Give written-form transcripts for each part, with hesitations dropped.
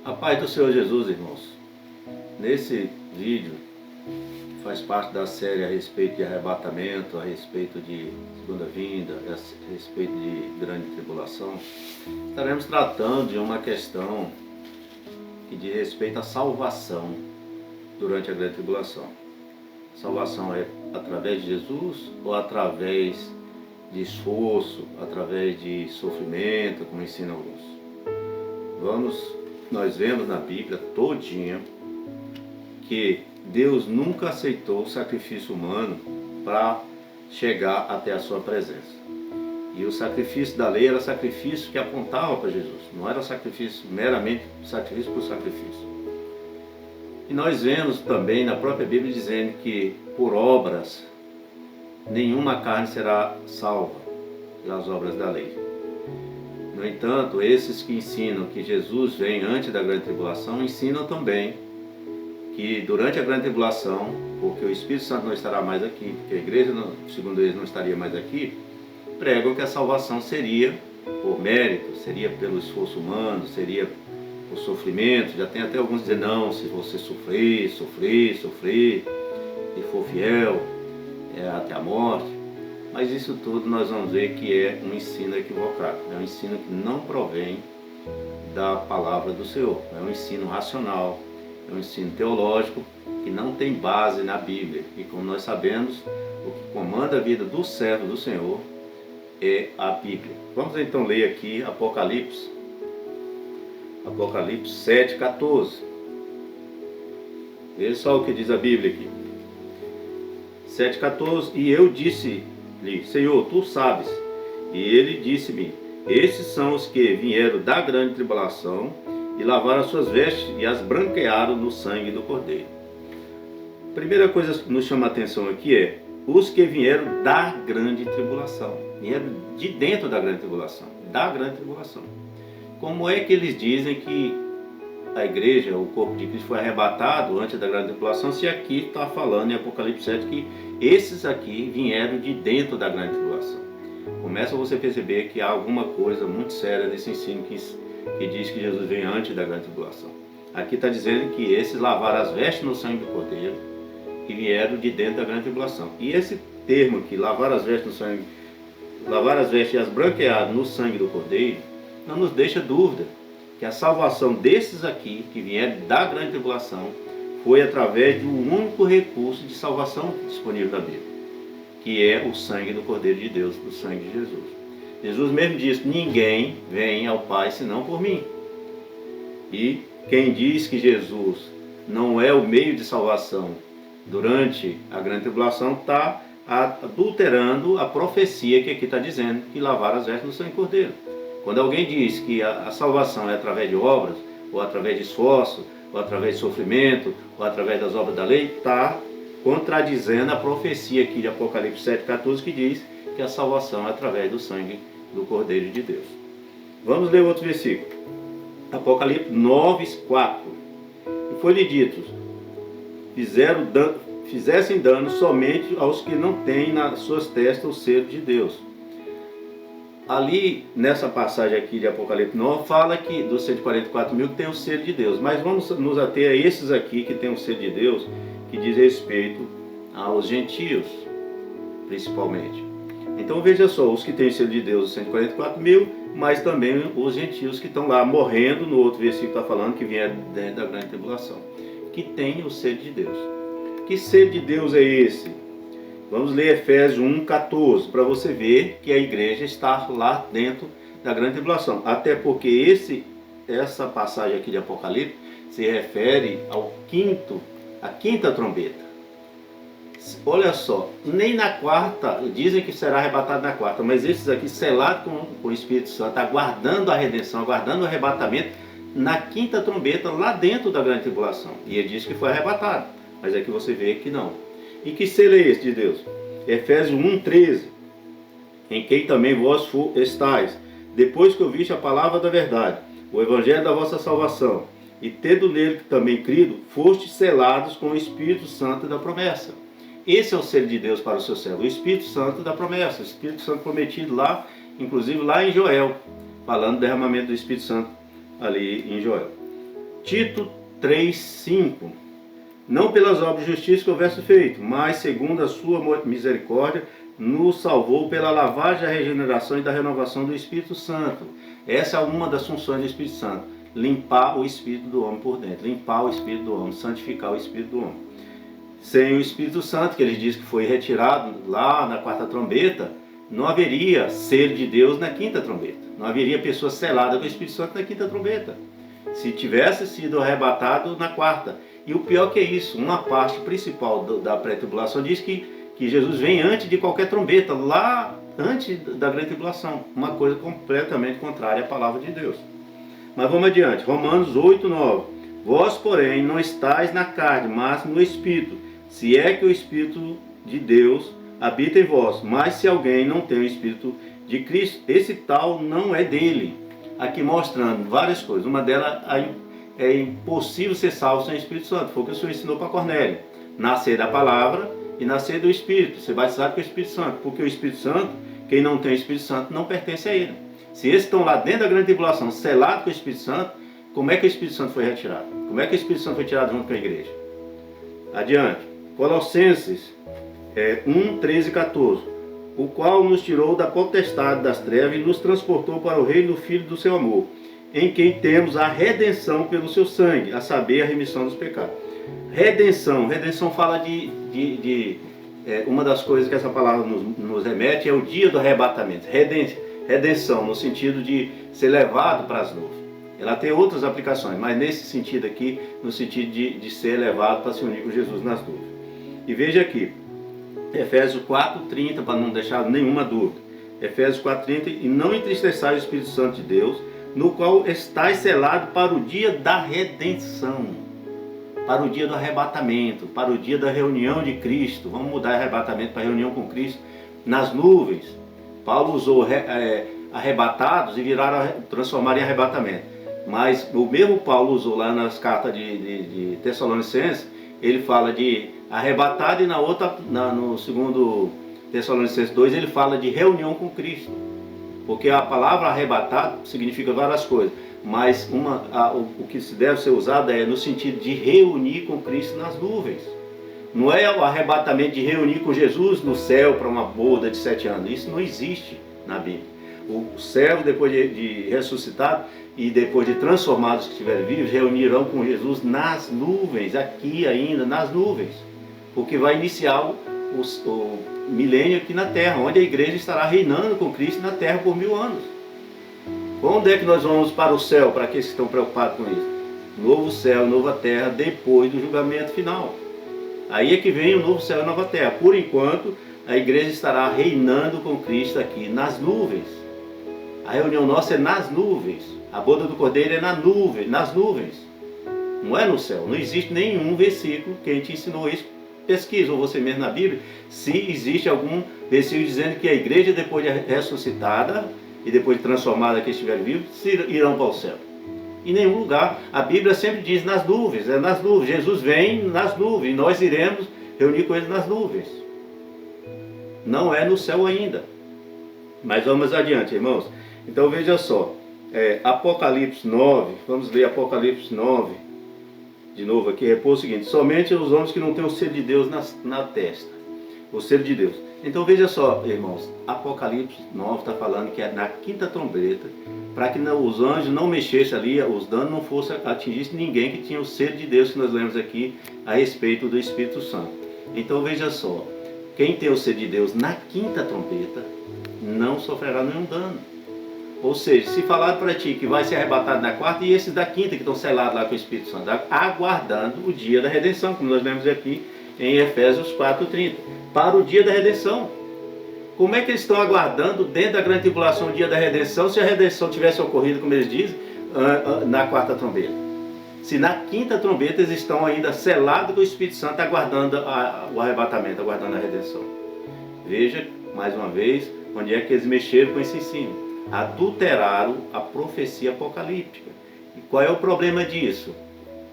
A paz do Senhor Jesus, irmãos. Nesse vídeo, que faz parte da série a respeito de arrebatamento, a respeito de segunda vinda, a respeito de grande tribulação, estaremos tratando de uma questão que diz respeito à salvação durante a grande tribulação. Salvação é através de Jesus ou através de esforço, através de sofrimento, como ensinam alguns? Nós vemos na Bíblia todinha que Deus nunca aceitou o sacrifício humano para chegar até a sua presença. E o sacrifício da lei era sacrifício que apontava para Jesus, não era sacrifício meramente sacrifício por sacrifício. E nós vemos também na própria Bíblia dizendo que por obras nenhuma carne será salva pelas obras da lei. No entanto, esses que ensinam que Jesus vem antes da grande tribulação, ensinam também que durante a grande tribulação, porque o Espírito Santo não estará mais aqui, porque a igreja, segundo eles, não estaria mais aqui, pregam que a salvação seria por mérito, seria pelo esforço humano, seria por sofrimento. Já tem até alguns dizendo, não, se você sofrer, e for fiel, até a morte. Mas isso tudo nós vamos ver que é um ensino equivocado, é um ensino que não provém da palavra do Senhor, é um ensino racional, é um ensino teológico que não tem base na Bíblia. E como nós sabemos, o que comanda a vida do servo do Senhor é a Bíblia. Vamos então ler aqui Apocalipse 7:14. Veja só o que diz a Bíblia aqui. 7:14. E eu disse-lhe, Senhor, tu sabes. E ele disse-me, esses são os que vieram da grande tribulação e lavaram as suas vestes e as branquearam no sangue do Cordeiro. A primeira coisa que nos chama a atenção aqui é os que vieram da grande tribulação. Vieram de dentro da grande tribulação. Da grande tribulação. Como é que eles dizem que a igreja, o corpo de Cristo foi arrebatado antes da grande tribulação, se aqui está falando em Apocalipse 7 que esses aqui vieram de dentro da grande tribulação? Começa você a perceber que há alguma coisa muito séria nesse ensino que diz que Jesus vem antes da grande tribulação. Aqui está dizendo que esses lavaram as vestes no sangue do Cordeiro e vieram de dentro da grande tribulação. E esse termo aqui, lavar as vestes no sangue, lavar as vestes e as branquearam no sangue do Cordeiro, não nos deixa dúvida que a salvação desses aqui, que vieram da grande tribulação, foi através de um único recurso de salvação disponível na Bíblia, que é o sangue do Cordeiro de Deus, o sangue de Jesus. Jesus mesmo disse, ninguém vem ao Pai senão por mim. E quem diz que Jesus não é o meio de salvação durante a grande tribulação, está adulterando a profecia que aqui está dizendo, que lavaram as vestes no sangue do Cordeiro. Quando alguém diz que a salvação é através de obras, ou através de esforço, ou através de sofrimento, ou através das obras da lei, está contradizendo a profecia aqui de Apocalipse 7:14, que diz que a salvação é através do sangue do Cordeiro de Deus. Vamos ler outro versículo. Apocalipse 9:4. E foi-lhe dito, fizessem dano somente aos que não têm nas suas testas o selo de Deus. Ali, nessa passagem aqui de Apocalipse 9, fala que dos 144 mil que tem o selo de Deus. Mas vamos nos ater a esses aqui que tem o selo de Deus, que diz respeito aos gentios, principalmente. Então veja só, os que têm o selo de Deus, os 144 mil, mas também os gentios que estão lá morrendo, no outro versículo está falando que vieram dentro da grande tribulação, que tem o selo de Deus. Que selo de Deus é esse? Vamos ler Efésios 1:14, para você ver que a igreja está lá dentro da grande tribulação. Até porque essa passagem aqui de Apocalipse se refere à quinta trombeta. Olha só, nem na quarta, dizem que será arrebatado na quarta, mas esses aqui selados com o Espírito Santo, aguardando a redenção, aguardando o arrebatamento, na quinta trombeta, lá dentro da grande tribulação. E ele diz que foi arrebatado, mas aqui você vê que não. E que selo é esse de Deus? Efésios 1:13, em quem também vós estáis, depois que ouviste a palavra da verdade, o evangelho da vossa salvação, e tendo nele também crido, fostes selados com o Espírito Santo da promessa. Esse é o selo de Deus para o seu servo, o Espírito Santo da promessa, o Espírito Santo prometido lá, inclusive lá em Joel, falando do derramamento do Espírito Santo ali em Joel. Tito 3:5. Não pelas obras de justiça que houvesse feito, mas segundo a sua misericórdia, nos salvou pela lavagem, a regeneração e da renovação do Espírito Santo. Essa é uma das funções do Espírito Santo: limpar o espírito do homem por dentro, limpar o espírito do homem, santificar o espírito do homem. Sem o Espírito Santo, que ele diz que foi retirado lá na quarta trombeta, não haveria ser de Deus na quinta trombeta. Não haveria pessoa selada com o Espírito Santo na quinta trombeta, se tivesse sido arrebatado na quarta. E o pior que é isso, uma parte principal da pré-tribulação diz que Jesus vem antes de qualquer trombeta, lá antes da grande tribulação. Uma coisa completamente contrária à palavra de Deus. Mas vamos adiante. Romanos 8:9. Vós, porém, não estáis na carne, mas no Espírito, se é que o Espírito de Deus habita em vós. Mas se alguém não tem o Espírito de Cristo, esse tal não é dele. Aqui mostrando várias coisas. Uma delas, é impossível ser salvo sem o Espírito Santo. Foi o que o Senhor ensinou para Cornélio. Nascer da palavra e nascer do Espírito. Ser batizado com o Espírito Santo. Porque o Espírito Santo, quem não tem o Espírito Santo, não pertence a ele. Se esses estão lá dentro da grande tribulação, selados com o Espírito Santo, como é que o Espírito Santo foi retirado? Como é que o Espírito Santo foi tirado junto com a igreja? Adiante. Colossenses 1:13-14. O qual nos tirou da potestade das trevas e nos transportou para o reino do Filho do seu amor, em quem temos a redenção pelo seu sangue, a saber, a remissão dos pecados. Redenção fala de uma das coisas que essa palavra nos remete é o dia do arrebatamento. Redenção, no sentido de ser levado para as nuvens. Ela tem outras aplicações, mas nesse sentido aqui, no sentido de ser levado para se unir com Jesus nas nuvens. E veja aqui, Efésios 4:30, para não deixar nenhuma dúvida. Efésios 4:30, e não entristeçais o Espírito Santo de Deus, no qual estáis selado para o dia da redenção, para o dia do arrebatamento, para o dia da reunião de Cristo. Vamos mudar arrebatamento para reunião com Cristo nas nuvens. Paulo usou arrebatados e transformaram em arrebatamento. Mas o mesmo Paulo usou lá nas cartas de Tessalonicenses, ele fala de arrebatado, e na outra, no segundo Tessalonicenses 2, ele fala de reunião com Cristo. Porque a palavra arrebatado significa várias coisas, mas o que se deve ser usado é no sentido de reunir com Cristo nas nuvens. Não é o arrebatamento de reunir com Jesus no céu para uma boda de 7 anos. Isso não existe na Bíblia. O servo, depois de ressuscitado e depois de transformados que estiverem vivos, reunirão com Jesus nas nuvens, aqui ainda, nas nuvens. Porque vai iniciar o milênio aqui na terra, onde a igreja estará reinando com Cristo na terra por 1000 anos. Onde é que nós vamos para o céu, para aqueles que estão preocupados com isso? Novo céu, nova terra, depois do julgamento final. Aí é que vem o novo céu e nova terra. Por enquanto, a igreja estará reinando com Cristo aqui nas nuvens. A reunião nossa é nas nuvens. A boda do Cordeiro é nas nuvens. Não é no céu. Não existe nenhum versículo que a gente ensinou isso. Pesquisa, ou você mesmo na Bíblia, se existe algum versículo dizendo que a igreja, depois de ressuscitada e depois de transformada que estiver vivo, irão para o céu. Em nenhum lugar. A Bíblia sempre diz nas nuvens, é nas nuvens. Jesus vem nas nuvens, nós iremos reunir com ele nas nuvens. Não é no céu ainda. Mas vamos adiante, irmãos. Então veja só, Apocalipse 9, vamos ler Apocalipse 9, de novo aqui, repouso o seguinte: somente os homens que não têm o selo de Deus na testa, o selo de Deus. Então veja só, irmãos, Apocalipse 9 está falando que é na quinta trombeta, para que os anjos não mexessem ali, os danos não fossem atingissem ninguém que tinha o selo de Deus, que nós lemos aqui a respeito do Espírito Santo. Então veja só, quem tem o selo de Deus na quinta trombeta não sofrerá nenhum dano. Ou seja, se falar para ti que vai ser arrebatado na quarta, e esses da quinta que estão selados lá com o Espírito Santo, aguardando o dia da redenção, como nós lemos aqui em Efésios 4:30, para o dia da redenção. Como é que eles estão aguardando dentro da grande tribulação o dia da redenção, se a redenção tivesse ocorrido, como eles dizem, na quarta trombeta? Se na quinta trombeta eles estão ainda selados com o Espírito Santo, aguardando o arrebatamento, aguardando a redenção. Veja, mais uma vez, onde é que eles mexeram com esse ensino. Adulteraram a profecia apocalíptica. E qual é o problema disso?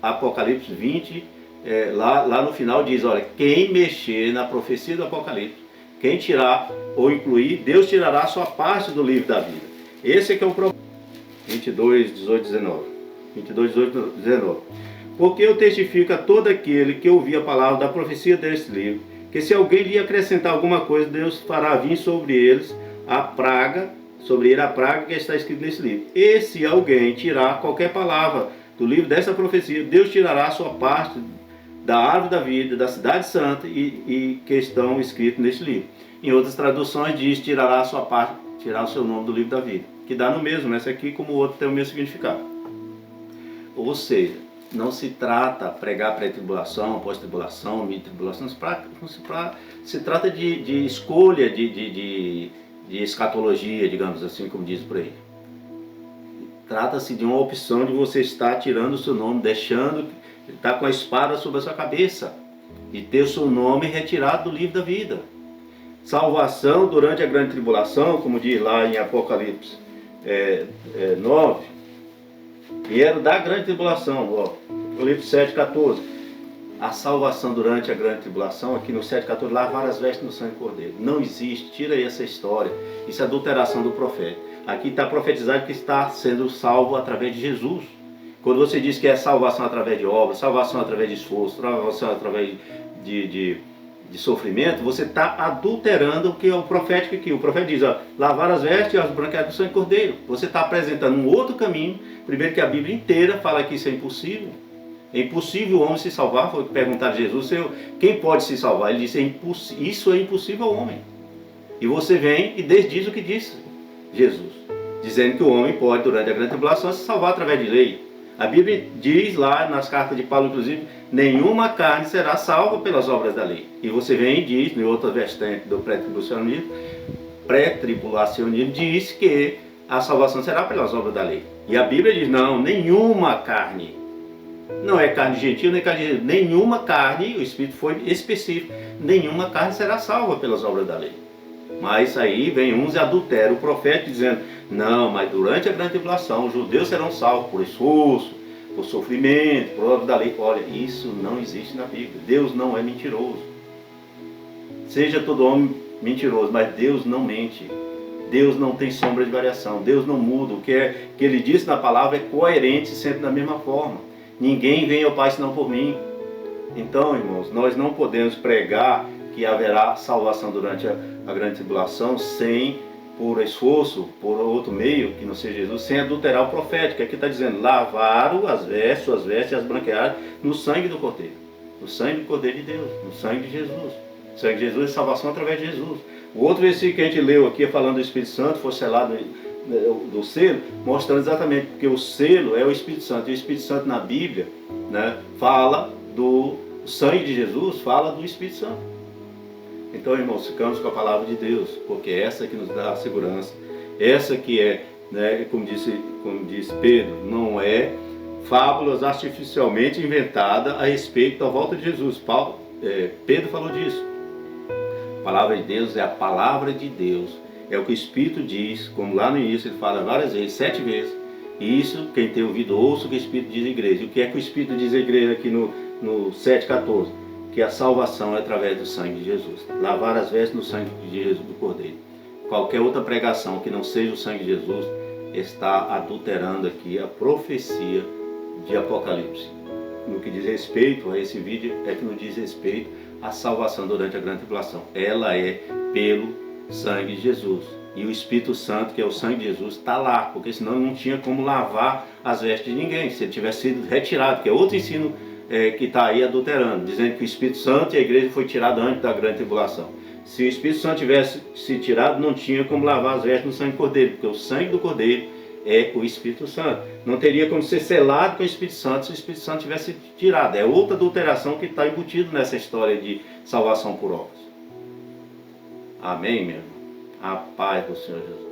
Apocalipse 20, lá no final diz, olha, quem mexer na profecia do Apocalipse, quem tirar ou incluir, Deus tirará a sua parte do livro da vida. Esse é que é o problema. 22, 18, 19. 22, 18, 19. Porque eu testifico a todo aquele que ouvir a palavra da profecia deste livro, que se alguém lhe acrescentar alguma coisa, Deus fará vir sobre ele a praga que está escrita nesse livro. E se alguém tirar qualquer palavra do livro dessa profecia, Deus tirará a sua parte da árvore da vida, da cidade santa e que estão escritos neste livro. Em outras traduções diz, tirará a sua parte, tirar o seu nome do livro da vida, que dá no mesmo, nessa aqui como o outro tem o mesmo significado. Ou seja, não se trata pregar pré-tribulação, pós-tribulação, mid-tribulação, se trata de escolha de escatologia, digamos assim, como diz por aí. Trata-se de uma opção de você estar tirando o seu nome, deixando, estar com a espada sobre a sua cabeça e ter o seu nome retirado do livro da vida. Salvação durante a grande tribulação, como diz lá em Apocalipse 9, vieram da grande tribulação, ó, Apocalipse 7, 14. A salvação durante a grande tribulação, aqui no 7, 14, lavar as vestes no sangue do Cordeiro. Não existe, tira aí essa história. Isso é adulteração do profeta. Aqui está profetizado que está sendo salvo através de Jesus. Quando você diz que é salvação através de obras, salvação através de esforço, salvação através de sofrimento, você está adulterando o que é o profético aqui. O profeta diz, ó, lavar as vestes e as branqueadas do sangue do Cordeiro. Você está apresentando um outro caminho. Primeiro que a Bíblia inteira fala que isso é impossível. É impossível o homem se salvar. Foi o que perguntaram a Jesus, quem pode se salvar? Ele disse, isso é impossível ao homem. E você vem e desdiz o que disse Jesus, dizendo que o homem pode, durante a grande tribulação, se salvar através de lei. A Bíblia diz lá, nas cartas de Paulo, inclusive, nenhuma carne será salva pelas obras da lei. E você vem e diz, em outra vertente do pré-tribulacionismo, diz que a salvação será pelas obras da lei. E a Bíblia diz, não, nenhuma carne. Não é carne gentil, nem carne gentil. Nenhuma carne, o Espírito foi específico, nenhuma carne será salva pelas obras da lei. Mas aí vem uns e adulteram o profeta dizendo, não, mas durante a grande tribulação os judeus serão salvos por esforço, por sofrimento, por obra da lei. Olha, isso não existe na Bíblia. Deus não é mentiroso. Seja todo homem mentiroso, mas Deus não mente. Deus não tem sombra de variação. Deus não muda. O que Ele disse na palavra é coerente, sempre da mesma forma. Ninguém vem ao Pai senão por mim. Então, irmãos, nós não podemos pregar que haverá salvação durante a grande tribulação sem, por esforço, por outro meio, que não seja Jesus, sem adulterar o profético. Aqui está dizendo, lavaram as vestes, suas vestes e as branquearam no sangue do Cordeiro. No sangue do Cordeiro de Deus, no sangue de Jesus. O sangue de Jesus é salvação através de Jesus. O outro versículo que a gente leu aqui, falando do Espírito Santo, foi selado do selo, mostrando exatamente porque o selo é o Espírito Santo. E o Espírito Santo na Bíblia, né, fala do sangue de Jesus, fala do Espírito Santo. Então, irmãos, ficamos com a palavra de Deus, porque é essa que nos dá a segurança, essa que é, né, como disse Pedro, não é fábulas artificialmente inventadas a respeito da volta de Jesus. Pedro falou disso. A palavra de Deus é a palavra de Deus, é o que o Espírito diz, como lá no início ele fala várias vezes, 7 vezes. E isso, quem tem ouvido, ouça o que o Espírito diz à igreja. E o que é que o Espírito diz à igreja aqui no 7,14? Que a salvação é através do sangue de Jesus. Lavar as vestes no sangue de Jesus, do Cordeiro. Qualquer outra pregação que não seja o sangue de Jesus está adulterando aqui a profecia de Apocalipse. No que diz respeito a esse vídeo, é que não diz respeito à salvação durante a grande tribulação. Ela é pelo sangue de Jesus. E o Espírito Santo, que é o sangue de Jesus, está lá, porque senão não tinha como lavar as vestes de ninguém, se ele tivesse sido retirado, que é outro ensino que está aí adulterando, dizendo que o Espírito Santo e a igreja foi tirado antes da grande tribulação. Se o Espírito Santo tivesse se tirado, não tinha como lavar as vestes no sangue do Cordeiro, porque o sangue do Cordeiro é o Espírito Santo. Não teria como ser selado com o Espírito Santo se o Espírito Santo tivesse tirado. É outra adulteração que está embutido nessa história de salvação por obras. Amém, meu irmão? A paz do Senhor Jesus.